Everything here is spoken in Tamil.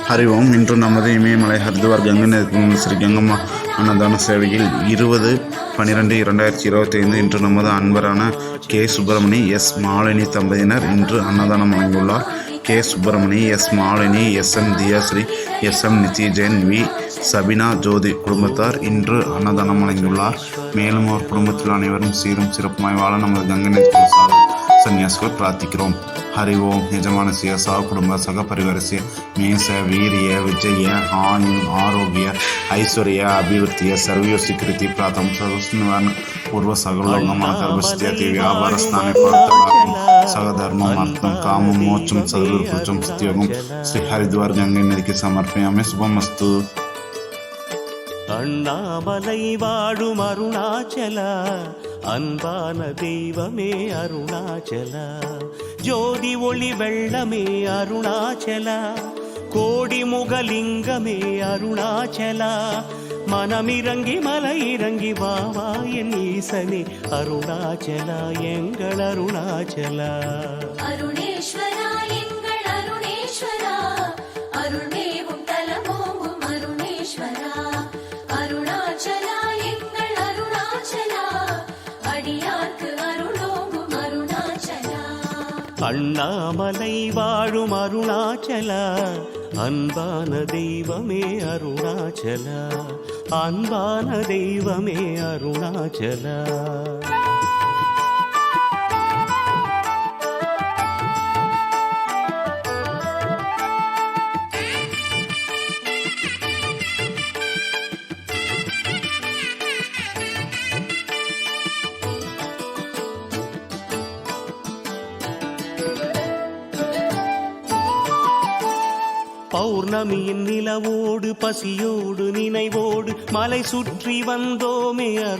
ஹரி ஓம். இன்று நமது இமயமலை ஹரித்வார் கங்கை நதிக்கு ஸ்ரீ கங்கம்மா அன்னதான சேவையில் 20/12/2025 இன்று நமது அன்பரான கே. சுப்பிரமணி, எஸ். மாலினி தம்பதியினர் இன்று அன்னதானம் வழங்கியுள்ளார். K. Subramani, S. Malini, S M. Thiyashree, S M. Nithyajain, V. Sabina Jothi குடும்பத்தார் இன்று அன்னதானம் வழங்கியுள்ளார். மேலும் அவர் குடும்பத்தில் அனைவரும் சீரும் சிறப்புமாய் வாழ நமது கங்கை நதி சன்னியாசிகள் பிரார்த்திக்கிறோம். हरि ओम. यजमानस्य सहकुटुंब सहपरिवारस्य मेष वीर्य विजय आरोग्य ऐश्वर्य अभिवृद्धिय सर्वयोसिकृति प्रातम सर्वस्निवारण पूर्व सगलोकमान गर्भस्थिति व्यापार स्थाने प्राप्तवाक्यम सगधर्ममार्थम काम मोक्षम सद्गुरुपुरुषम सत्ययोगम श्री हरिद्वार गंगे नदी के समर्पयामि. शुभमस्तु. அண்ணாமலை வாழும் அருணாச்சலா, அன்பான தெய்வமே அருணாச்சலா, ஜோதி ஒளி வெள்ளமே அருணாச்சலா, கோடி முகலிங்கமே அருணாச்சலா, மனமிறங்கி மலை இறங்கி வாவா என் ஈசனே அருணாச்சலா, எங்கள் அருணாச்சலா. அருணேஸ்வரா எங்கள் அருணேஸ்வரா, அருள்மேவும் தலமோங்கும் அருணேஸ்வரா, அருணாச்சலா எங்கள் அருணாச்சலா, அடியார்க்கு அருளோங்கும் அருணாச்சலா. அண்ணாமலை வாழும் அருணாச்சலா, அன்பான தெய்வமே அருணாச்சலா, அன்பான தெய்வமே அருணாச்சலா. பௌர்ணமியின் நிலவோடு பசியோடு நினைவோடு மலை சுற்றி வந்தோமே